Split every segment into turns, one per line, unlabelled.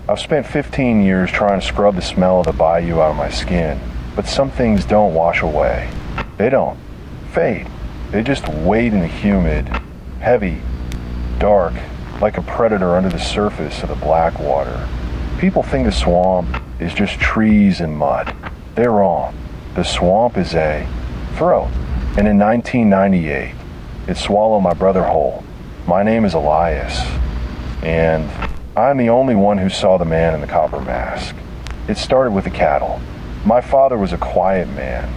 I've spent 15 years trying to scrub the smell of the bayou out of my skin, but some things don't wash away. They don't fade. They just wait in the humid, heavy, dark, like a predator under the surface of the black water. People think the swamp is just trees and mud. They're wrong. The swamp is a throat. And in 1998, it swallowed my brother whole. My name is Elias, and I'm the only one who saw the man in the copper mask. It started with the cattle. My father was a quiet man,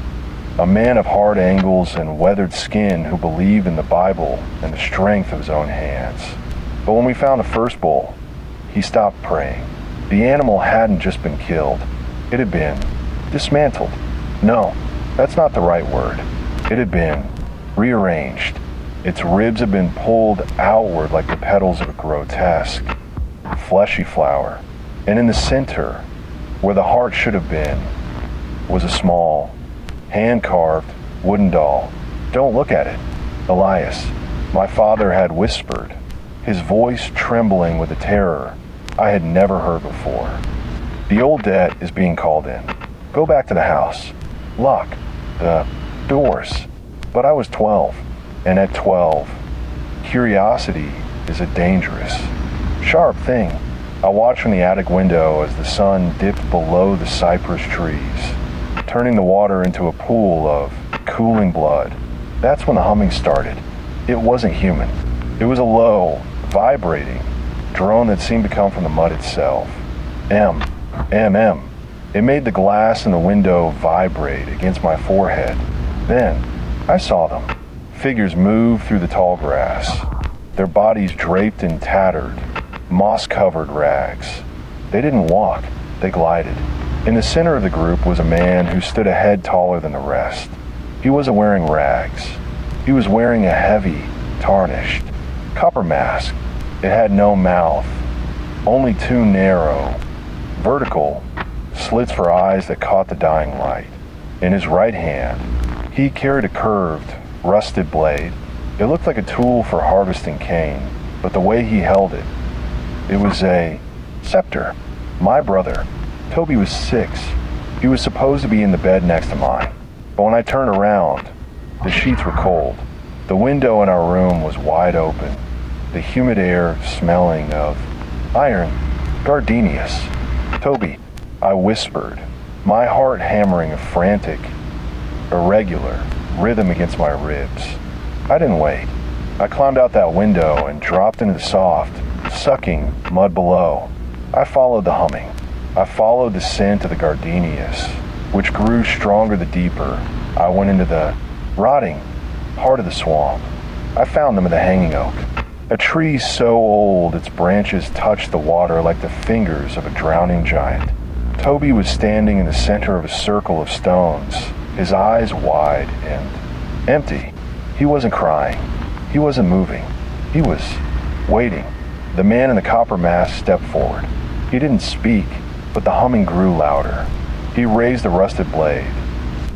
a man of hard angles and weathered skin who believed in the Bible and the strength of his own hands. But when we found the first bull, he stopped praying. The animal hadn't just been killed. It had been dismantled. No, that's not the right word. It had been rearranged. Its ribs had been pulled outward like the petals of a grotesque, fleshy flower. And in the center, where the heart should have been, was a small, hand-carved wooden doll. Don't look at it. Elias, my father had whispered, his voice trembling with a terror I had never heard before. The old debt is being called in. Go back to the house. Lock the doors. But I was 12, and at 12, curiosity is a dangerous, sharp thing. I watched from the attic window as the sun dipped below the cypress trees, turning the water into a pool of cooling blood. That's when the humming started. It wasn't human. It was a low, vibrating drone that seemed to come from the mud itself. M. It made the glass in the window vibrate against my forehead. Then, I saw them. Figures move through the tall grass, their bodies draped in tattered, moss-covered rags. They didn't walk, they glided. In the center of the group was a man who stood a head taller than the rest. He wasn't wearing rags. He was wearing a heavy, tarnished copper mask. It had no mouth, only two narrow, vertical slits for eyes that caught the dying light. In his right hand, he carried a curved, rusted blade. It looked like a tool for harvesting cane, but the way he held it, it was a scepter. My brother, Toby, was 6. He was supposed to be in the bed next to mine. But when I turned around, the sheets were cold. The window in our room was wide open, the humid air smelling of iron gardenias. Toby, I whispered, my heart hammering a frantic, irregular rhythm against my ribs. I didn't wait. I climbed out that window and dropped into the soft, sucking mud below. I followed the humming. I followed the scent of the gardenias, which grew stronger the deeper I went into the rotting heart of the swamp. I found them in the hanging oak, a tree so old its branches touched the water like the fingers of a drowning giant. Toby was standing in the center of a circle of stones, his eyes wide and empty. He wasn't crying. He wasn't moving. He was waiting. The man in the copper mask stepped forward. He didn't speak, but the humming grew louder. He raised the rusted blade,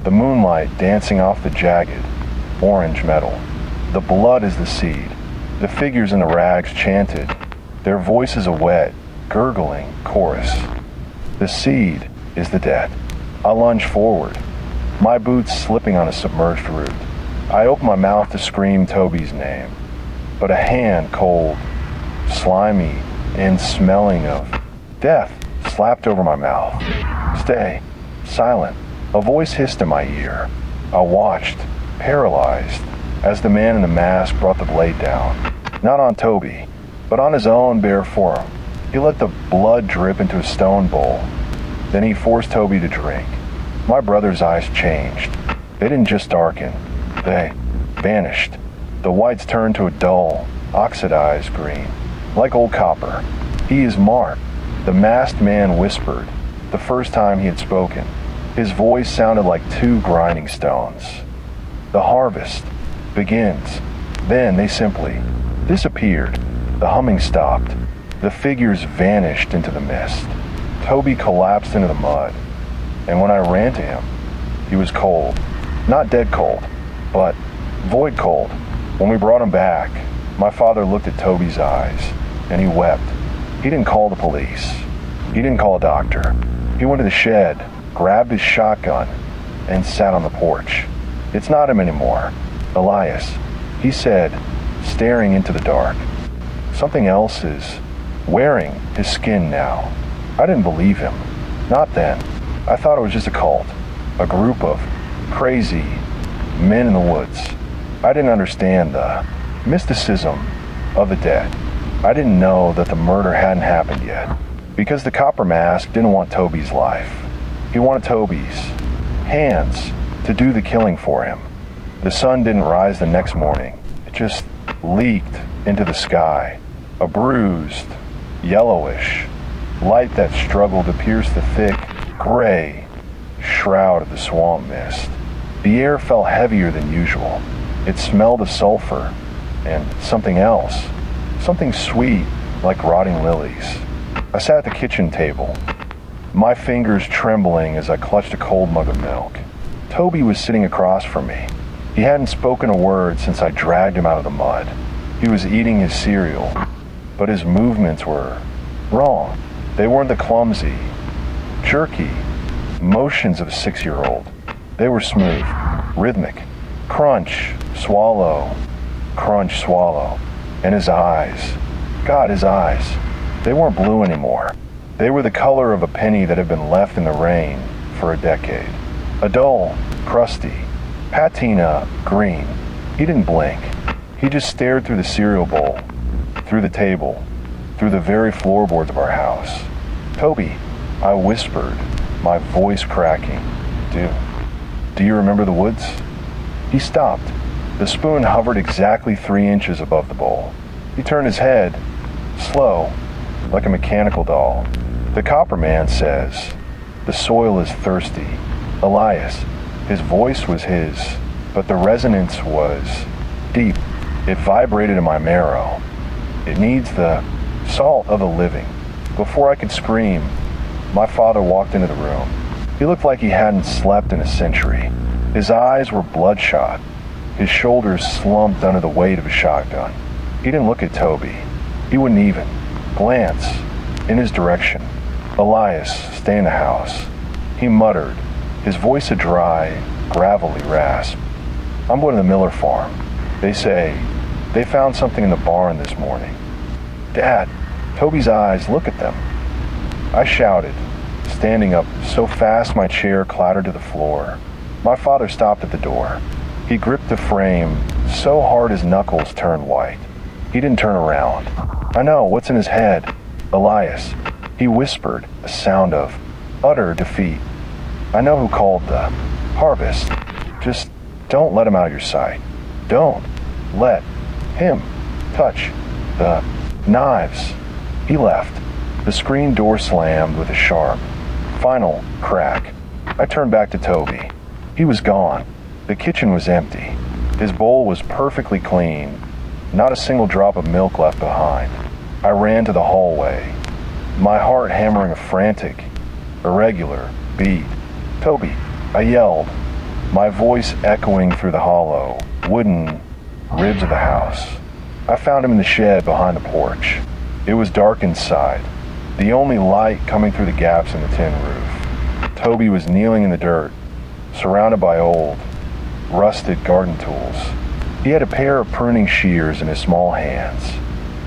the moonlight dancing off the jagged, orange metal. The blood is the seed. The figures in the rags chanted, their voices a wet, gurgling chorus. The seed is the dead. I lunged forward, my boots slipping on a submerged root. I opened my mouth to scream Toby's name, but a hand, cold, slimy, and smelling of death, slapped over my mouth. Stay, silent. A voice hissed in my ear. I watched, paralyzed, as the man in the mask brought the blade down. Not on Toby, but on his own bare forearm. He let the blood drip into a stone bowl. Then he forced Toby to drink. My brother's eyes changed. They didn't just darken. They vanished. The whites turned to a dull, oxidized green, like old copper. He is marked. The masked man whispered, the first time he had spoken. His voice sounded like 2 grinding stones. The harvest begins. Then they simply disappeared. The humming stopped. The figures vanished into the mist. Toby collapsed into the mud, and when I ran to him, he was cold. Not dead cold, but void cold. When we brought him back, my father looked at Toby's eyes, and he wept. He didn't call the police. He didn't call a doctor. He went to the shed, grabbed his shotgun, and sat on the porch. "It's not him anymore, Elias," he said, staring into the dark. "Something else is wearing his skin now." I didn't believe him. Not then. I thought it was just a cult, a group of crazy men in the woods. I didn't understand the mysticism of the dead. I didn't know that the murder hadn't happened yet, because the copper mask didn't want Toby's life. He wanted Toby's hands to do the killing for him. The sun didn't rise the next morning. It just leaked into the sky, a bruised, yellowish light that struggled to pierce the thick, gray shroud of the swamp mist. The air felt heavier than usual. It smelled of sulfur and something else, something sweet like rotting lilies. I sat at the kitchen table, my fingers trembling as I clutched a cold mug of milk. Toby was sitting across from me. He hadn't spoken a word since I dragged him out of the mud. He was eating his cereal, but his movements were wrong. They weren't the clumsy, jerky motions of a 6-year-old. They were smooth, rhythmic. Crunch, swallow, crunch, swallow. And his eyes, God, his eyes, they weren't blue anymore. They were the color of a penny that had been left in the rain for a decade. A dull, crusty, patina green. He didn't blink. He just stared through the cereal bowl, through the table, through the very floorboards of our house. "Toby," I whispered, my voice cracking. Do you remember the woods?" He stopped. The spoon hovered exactly 3 inches above the bowl. He turned his head, slow, like a mechanical doll. "The copper man says, the soil is thirsty. Elias," his voice was his, but the resonance was deep. It vibrated in my marrow. "It needs the salt of the living." Before I could scream, my father walked into the room. He looked like he hadn't slept in a century. His eyes were bloodshot. His shoulders slumped under the weight of his shotgun. He didn't look at Toby. He wouldn't even glance in his direction. "Elias, stay in the house," he muttered, his voice a dry, gravelly rasp. "I'm going to the Miller farm. They say they found something in the barn this morning." "Dad," Toby's eyes, "look at them." I shouted, standing up so fast my chair clattered to the floor. My father stopped at the door. He gripped the frame so hard his knuckles turned white. He didn't turn around. "I know what's in his head. Elias," he whispered, a sound of utter defeat. "I know who called the harvest. Just don't let him out of your sight. Don't let him touch the knives." He left. The screen door slammed with a sharp, final crack. I turned back to Toby. He was gone. The kitchen was empty. His bowl was perfectly clean, not a single drop of milk left behind. I ran to the hallway, my heart hammering a frantic, irregular beat. "Toby," I yelled, my voice echoing through the hollow, wooden ribs of the house. I found him in the shed behind the porch. It was dark inside, the only light coming through the gaps in the tin roof. Toby was kneeling in the dirt, surrounded by old, rusted garden tools. He had a pair of pruning shears in his small hands.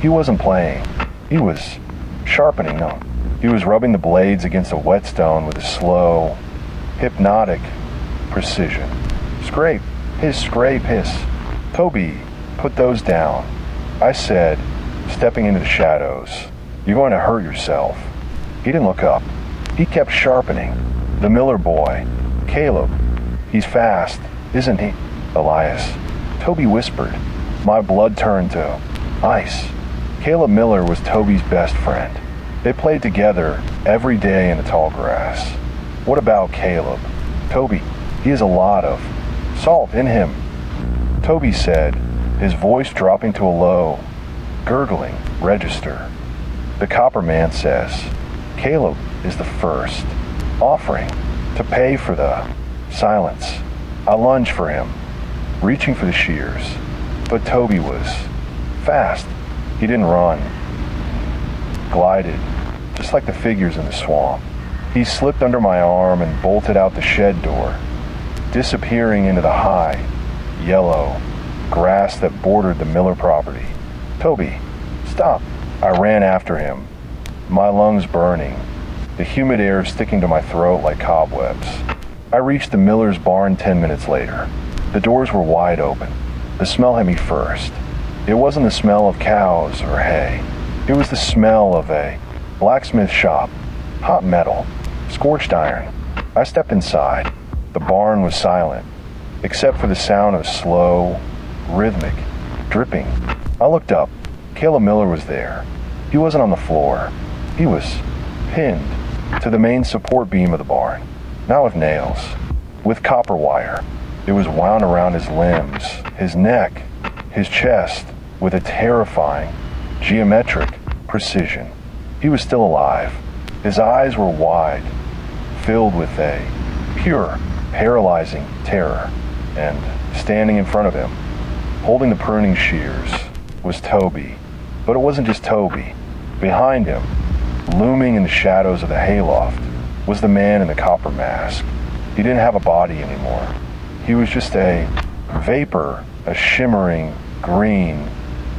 He wasn't playing. He was sharpening them. He was rubbing the blades against a whetstone with a slow, hypnotic precision. Scrape, hiss, hiss. "Toby, put those down," I said, stepping into the shadows. "You're going to hurt yourself." He didn't look up. He kept sharpening. "The Miller boy, Caleb, he's fast, isn't he?" "Elias," Toby whispered. My blood turned to ice. Caleb Miller was Toby's best friend. They played together every day in the tall grass. "What about Caleb?" "Toby, he has a lot of salt in him," Toby said, his voice dropping to a low, gurgling register. "The copper man says Caleb is the first offering to pay for the silence." I lunged for him, reaching for the shears, but Toby was fast. He didn't run, glided just like the figures in the swamp. He slipped under my arm and bolted out the shed door, disappearing into the high, yellow grass that bordered the Miller property. "Toby, stop!" I ran after him, my lungs burning, the humid air sticking to my throat like cobwebs. I reached the Miller's barn 10 minutes later. The doors were wide open. The smell hit me first. It wasn't the smell of cows or hay. It was the smell of a blacksmith shop, hot metal, scorched iron. I stepped inside. The barn was silent, except for the sound of slow, rhythmic dripping. I looked up. Caleb Miller was there. He wasn't on the floor. He was pinned to the main support beam of the barn, not with nails, with copper wire. It was wound around his limbs, his neck, his chest, with a terrifying, geometric precision. He was still alive. His eyes were wide, filled with a pure, paralyzing terror. And standing in front of him, holding the pruning shears, was Toby. But it wasn't just Toby. Behind him, looming in the shadows of the hayloft, was the man in the copper mask. He didn't have a body anymore. He was just a vapor, a shimmering green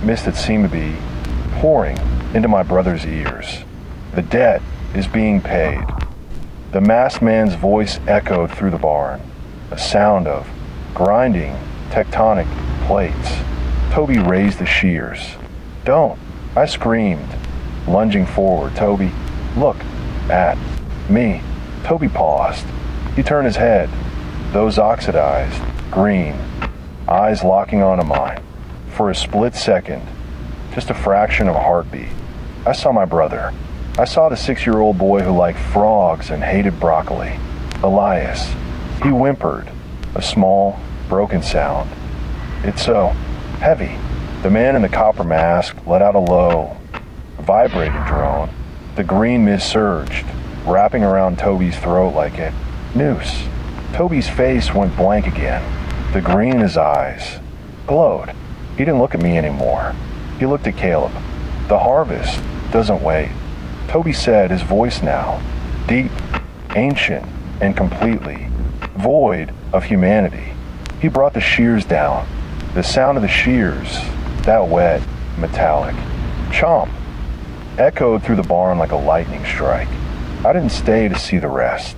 mist that seemed to be pouring into my brother's ears. The debt is being paid. The masked man's voice echoed through the barn, a sound of grinding tectonic plates. Toby raised the shears. "Don't!" I screamed, lunging forward. "Toby, look at me." Toby paused. He turned his head, those oxidized, green, eyes locking onto mine. For a split second, just a fraction of a heartbeat, I saw my brother. I saw the 6-year-old boy who liked frogs and hated broccoli. Elias. He whimpered, a small, broken sound. "It's so heavy." The man in the copper mask let out a low, vibrating drone. The green mist surged, wrapping around Toby's throat like a noose. Toby's face went blank again. The green in his eyes glowed. He didn't look at me anymore. He looked at Caleb. "The harvest doesn't wait," Toby said, his voice now deep, ancient, and completely void of humanity. He brought the shears down. The sound of the shears, that wet, metallic chomp, echoed through the barn like a lightning strike. I didn't stay to see the rest.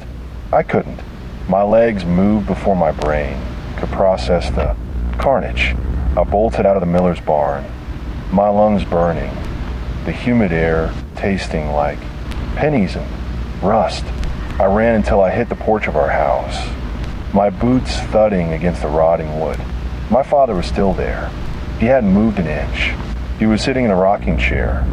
I couldn't. My legs moved before my brain could process the carnage. I bolted out of the Miller's barn, my lungs burning, the humid air tasting like pennies and rust. I ran until I hit the porch of our house, my boots thudding against the rotting wood. My father was still there. He hadn't moved an inch. He was sitting in a rocking chair,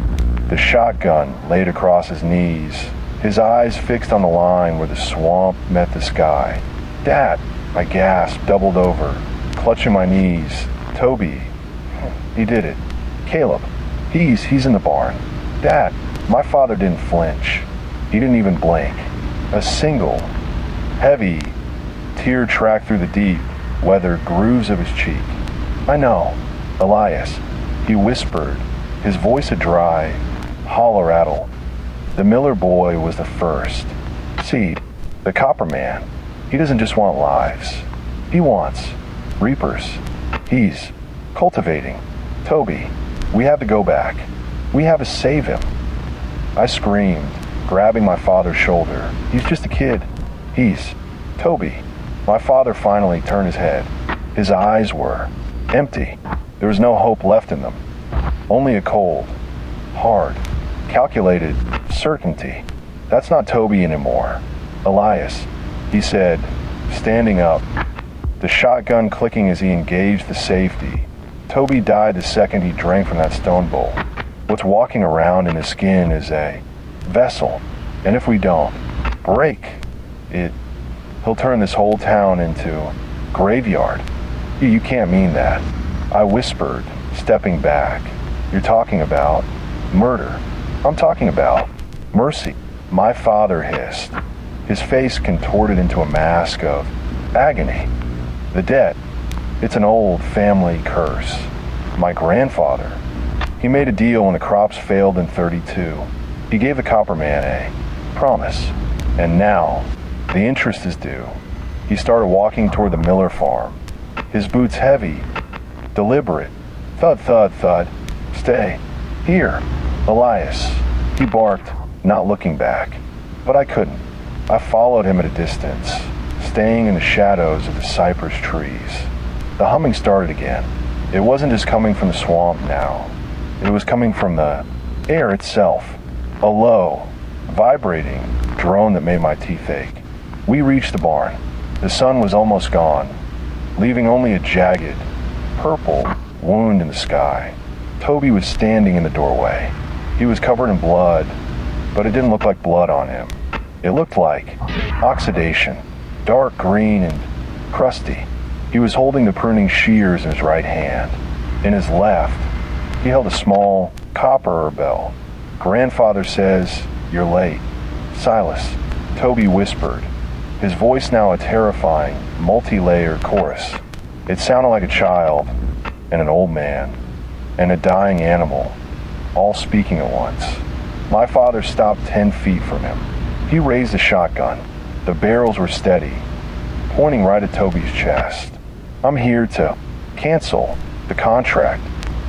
the shotgun laid across his knees, his eyes fixed on the line where the swamp met the sky. "Dad!" I gasped, doubled over, clutching my knees. "Toby." He did it. "Caleb. He's in the barn." "Dad." My father didn't flinch. He didn't even blink. A single, heavy tear tracked through the deep, weathered grooves of his cheek. "I know. Elias," he whispered, his voice a dry, hollow rattle. The Miller boy was the first. See, the copper man, he doesn't just want lives. He wants reapers. He's cultivating. "Toby, we have to go back. We have to save him." I screamed, grabbing my father's shoulder. "He's just a kid. He's Toby." My father finally turned his head. His eyes were empty. There was no hope left in them. Only a cold, hard, calculated certainty. "That's not Toby anymore. Elias," he said, standing up, the shotgun clicking as he engaged the safety. "Toby died the second he drank from that stone bowl. What's walking around in his skin is a vessel, and if we don't break it, he'll turn this whole town into graveyard." You can't mean that," I whispered, stepping back. "You're talking about murder." "I'm talking about mercy," my father hissed, his face contorted into a mask of agony. "The debt, it's an old family curse. My grandfather, he made a deal when the crops failed in '32. He gave the copper man a promise, and now the interest is due. He started walking toward the Miller farm, his boots heavy, deliberate. Thud, thud, thud. Stay. Here, Elias. He barked, not looking back. But I couldn't. I followed him at a distance, staying in the shadows of the cypress trees. The humming started again. It wasn't just coming from the swamp now. It was coming from the air itself. A low, vibrating drone that made my teeth ache. We reached the barn. The sun was almost gone, leaving only a jagged, purple wound in the sky. Toby was standing in the doorway. He was covered in blood, but it didn't look like blood on him. It looked like oxidation, dark green and crusty. He was holding the pruning shears in his right hand. In his left, he held a small copper bell. Grandfather says, "You're late." "Silas," Toby whispered, his voice now a terrifying, multi-layered chorus. It sounded like a child and an old man and a dying animal, all speaking at once. My father stopped 10 feet from him. He raised the shotgun. The barrels were steady, pointing right at Toby's chest. "I'm here to cancel the contract."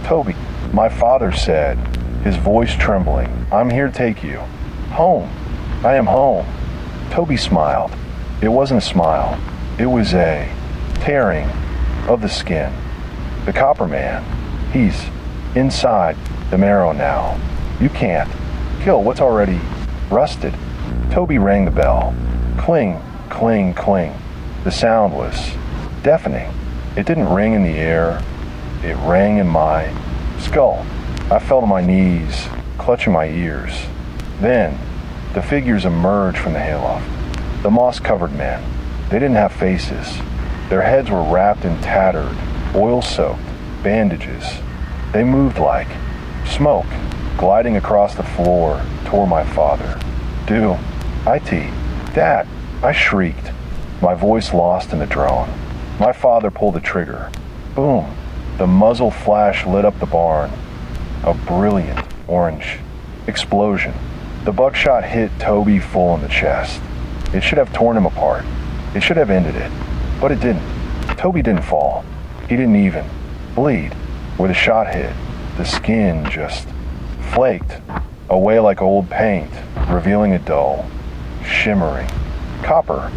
"Toby," my father said, his voice trembling, "I'm here to take you home. I am home." Toby smiled. It wasn't a smile. It was a tearing of the skin. The copper man, he's inside the marrow now. You can't kill what's already rusted. Toby rang the bell. Cling, cling, cling. The sound was deafening. It didn't ring in the air. It rang in my skull. I fell to my knees, clutching my ears. Then, the figures emerged from the hayloft. The moss-covered men. They didn't have faces. Their heads were wrapped in tattered, oil-soaked bandages. They moved like smoke, gliding across the floor toward my father. "Do, IT, Dad," I shrieked, my voice lost in the drone. My father pulled the trigger. Boom. The muzzle flash lit up the barn. A brilliant orange explosion. The buckshot hit Toby full in the chest. It should have torn him apart. It should have ended it. But it didn't. Toby didn't fall. He didn't even bleed. Where the shot hit, the skin just flaked away like old paint, revealing a dull, shimmering copper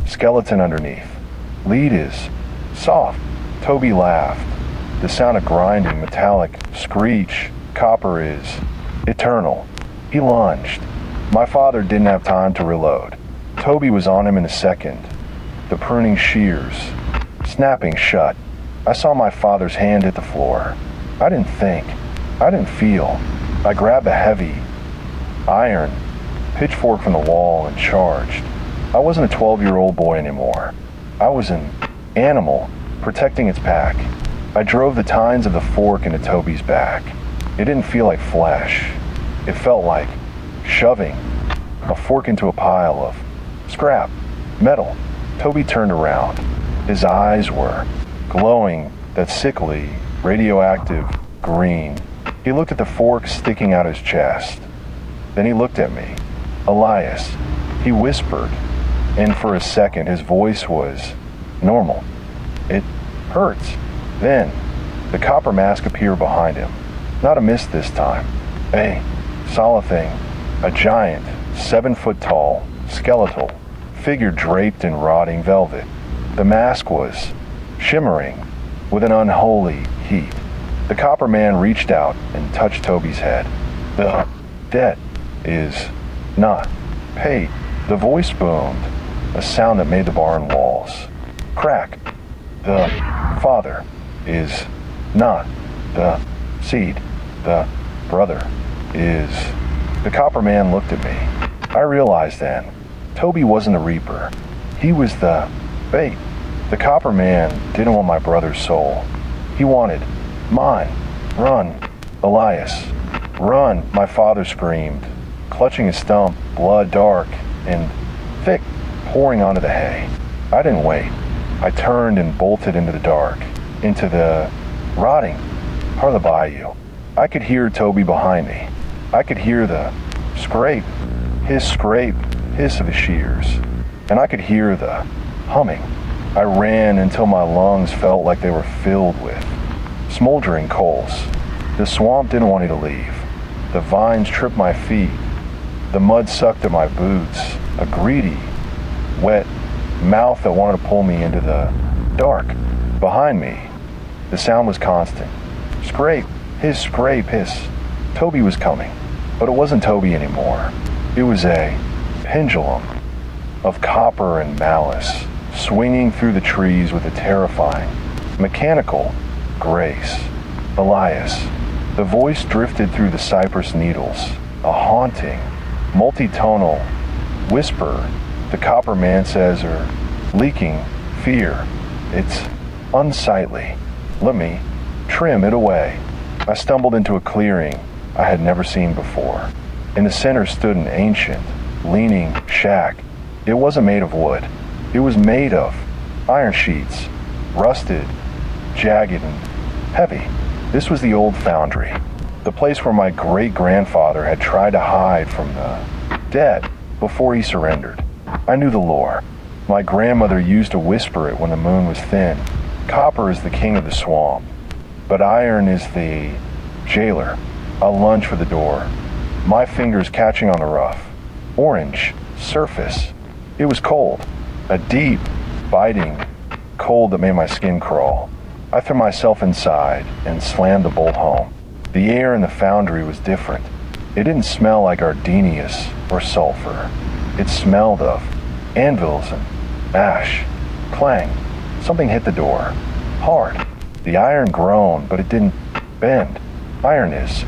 skeleton underneath. "Lead is soft." Toby laughed. The sound of grinding, metallic screech. "Copper is eternal." He lunged. My father didn't have time to reload. Toby was on him in a second, the pruning shears snapping shut. I saw my father's hand hit the floor. I didn't think. I didn't feel. I grabbed a heavy iron pitchfork from the wall and charged. I wasn't a 12-year-old boy anymore. I was an animal protecting its pack. I drove the tines of the fork into Toby's back. It didn't feel like flesh. It felt like shoving a fork into a pile of scrap metal. Toby turned around. His eyes were glowing that sickly, radioactive green. He looked at the fork sticking out his chest. Then he looked at me. "Elias," he whispered, and for a second his voice was normal. "It hurts." Then the copper mask appeared behind him. Not a mist this time. A solid thing. A giant, 7-foot tall, skeletal figure draped in rotting velvet. The mask was shimmering with an unholy heat. The copper man reached out and touched Toby's head. "The debt is not paid." The voice boomed, a sound that made the barn walls crack. "The father is not the seed. The brother is..." The copper man looked at me. I realized then, Toby wasn't the reaper. He was the bait. The copper man didn't want my brother's soul. He wanted mine. "Run, Elias, run," my father screamed, clutching his stump, blood dark and thick pouring onto the hay. I didn't wait. I turned and bolted into the dark, into the rotting part of the bayou. I could hear Toby behind me. I could hear the Scrape, hiss of the shears, and I could hear the humming. I ran until my lungs felt like they were filled with smoldering coals. The swamp didn't want me to leave. The vines tripped my feet. The mud sucked at my boots. A greedy, wet mouth that wanted to pull me into the dark. Behind me, the sound was constant. Scrape, hiss. Toby was coming, but it wasn't Toby anymore. It was a pendulum of copper and malice, swinging through the trees with a terrifying, mechanical grace. Elias. The voice drifted through the cypress needles, a haunting, multitonal whisper the copper man says are leaking fear. It's unsightly. Let me trim it away. I stumbled into a clearing I had never seen before. In the center stood an ancient, leaning shack. It wasn't made of wood. It was made of iron sheets, rusted, jagged, and heavy. This was the old foundry, the place where my great-grandfather had tried to hide from the dead before he surrendered. I knew the lore. My grandmother used to whisper it when the moon was thin. Copper is the king of the swamp, but iron is the jailer. I lunged for the door, my fingers catching on the rough, orange surface. It was cold, a deep, biting cold that made my skin crawl. I threw myself inside and slammed the bolt home. The air in the foundry was different. It didn't smell like gardenias or sulfur. It smelled of anvils and ash. Clang. Something hit the door. Hard. The iron groaned, but it didn't bend. Iron is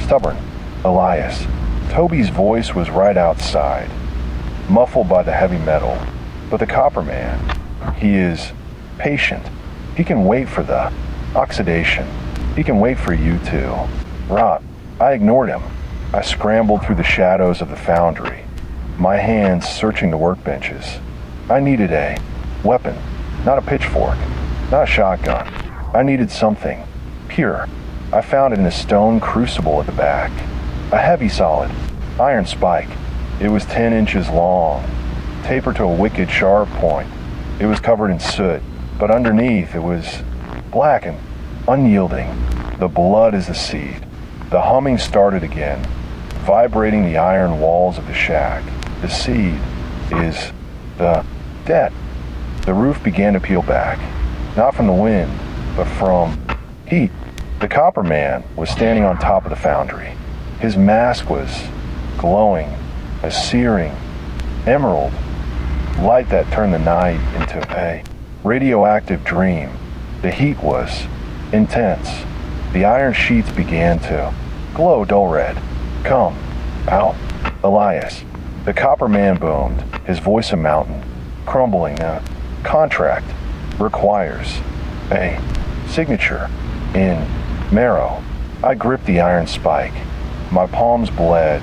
stubborn. Elias. Toby's voice was right outside, muffled by the heavy metal. But the copper man, he is patient. He can wait for the oxidation. He can wait for you to rot. I ignored him. I scrambled through the shadows of the foundry, my hands searching the workbenches. I needed a weapon, not a pitchfork, not a shotgun. I needed something pure. I found it in a stone crucible at the back. A heavy, solid iron spike. It was 10 inches long, tapered to a wicked sharp point. It was covered in soot, but underneath it was black and unyielding. The blood is the seed. The humming started again, vibrating the iron walls of the shack. The seed is the dead. The roof began to peel back, not from the wind, but from heat. The copper man was standing on top of the foundry. His mask was glowing, a searing emerald light that turned the night into a radioactive dream. The heat was intense. The iron sheets began to glow dull red. Come out, Elias. The copper man boomed, his voice a mountain, crumbling. A contract requires a signature in marrow. I gripped the iron spike. My palms bled,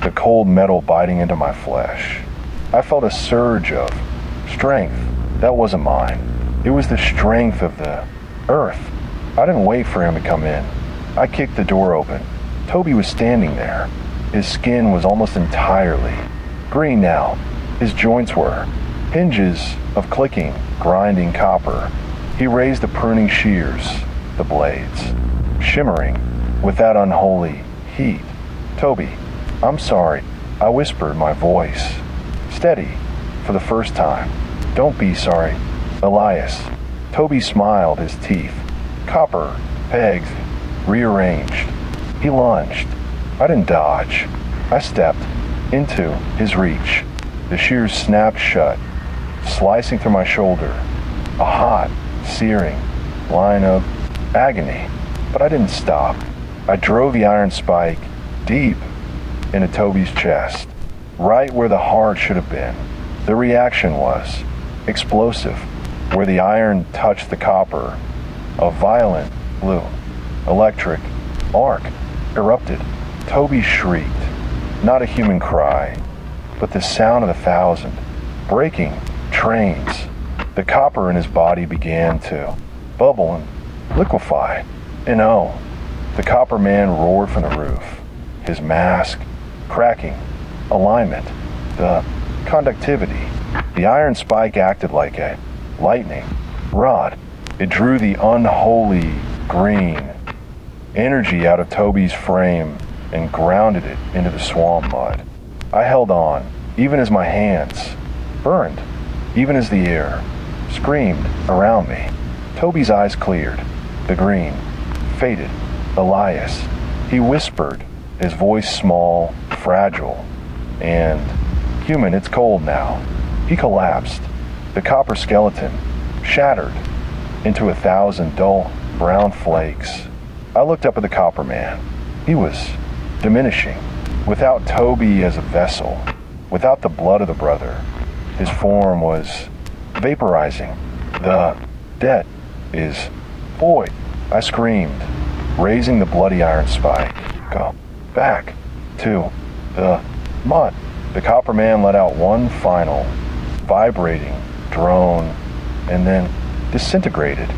the cold metal biting into my flesh. I felt a surge of strength. That wasn't mine. It was the strength of the earth. I didn't wait for him to come in. I kicked the door open. Toby was standing there. His skin was almost entirely green now. His joints were hinges of clicking, grinding copper. He raised the pruning shears, the blades, shimmering with that unholy heat. Toby, I'm sorry. I whispered, my voice steady for the first time. Don't be sorry. Elias. Toby smiled, his teeth, copper pegs, rearranged. He lunged. I didn't dodge. I stepped into his reach. The shears snapped shut, slicing through my shoulder. A hot, searing line of agony. But I didn't stop. I drove the iron spike deep into Toby's chest, right where the heart should have been. The reaction was explosive. Where the iron touched the copper, a violent blue, electric arc erupted. Toby shrieked, not a human cry, but the sound of 1,000 breaking trains. The copper in his body began to bubble and liquefy. And oh, the copper man roared from the roof, his mask cracking, alignment, the conductivity. The iron spike acted like a lightning rod. It drew the unholy green energy out of Toby's frame and grounded it into the swamp mud. I held on, even as my hands burned, even as the air screamed around me. Toby's eyes cleared. The green faded. Elias, he whispered, his voice small, fragile, and human. It's cold now. He collapsed. The copper skeleton shattered into 1,000 dull brown flakes. I looked up at the copper man. He was diminishing. Without Toby as a vessel, without the blood of the brother, his form was vaporizing. The debt is void, I screamed, raising the bloody iron spike. Go back to the mud. The copper man let out one final, vibrating drone and then disintegrated.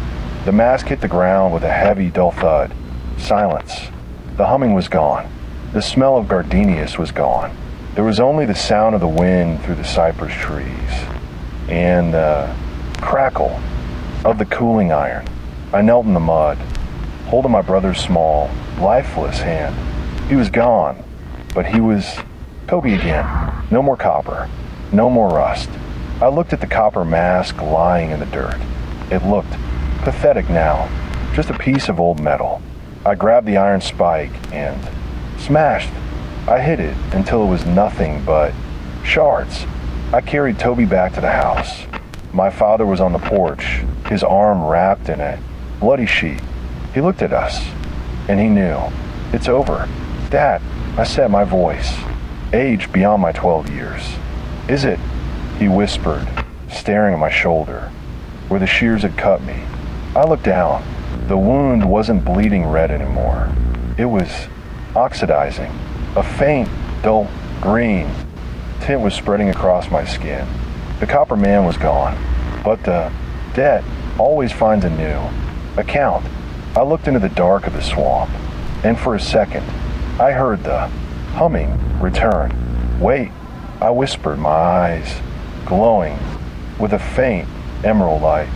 The mask hit the ground with a heavy, dull thud. Silence. The humming was gone. The smell of gardenias was gone. There was only the sound of the wind through the cypress trees and the crackle of the cooling iron. I knelt in the mud, holding my brother's small, lifeless hand. He was gone, but he was Toby again. No more copper, no more rust. I looked at the copper mask lying in the dirt. It looked pathetic now, just a piece of old metal. I grabbed the iron spike and smashed. I hit it until it was nothing but shards. I carried Toby back to the house. My father was on the porch, his arm wrapped in a bloody sheet. He looked at us, and he knew. It's over. Dad, I said, my voice, aged beyond my 12 years. Is it? He whispered, staring at my shoulder, where the shears had cut me. I looked down. The wound wasn't bleeding red anymore. It was oxidizing. A faint, dull green tint was spreading across my skin. The copper man was gone, but the debt always finds a new account. I looked into the dark of the swamp, and for a second, I heard the humming return. Wait, I whispered, my eyes glowing with a faint emerald light.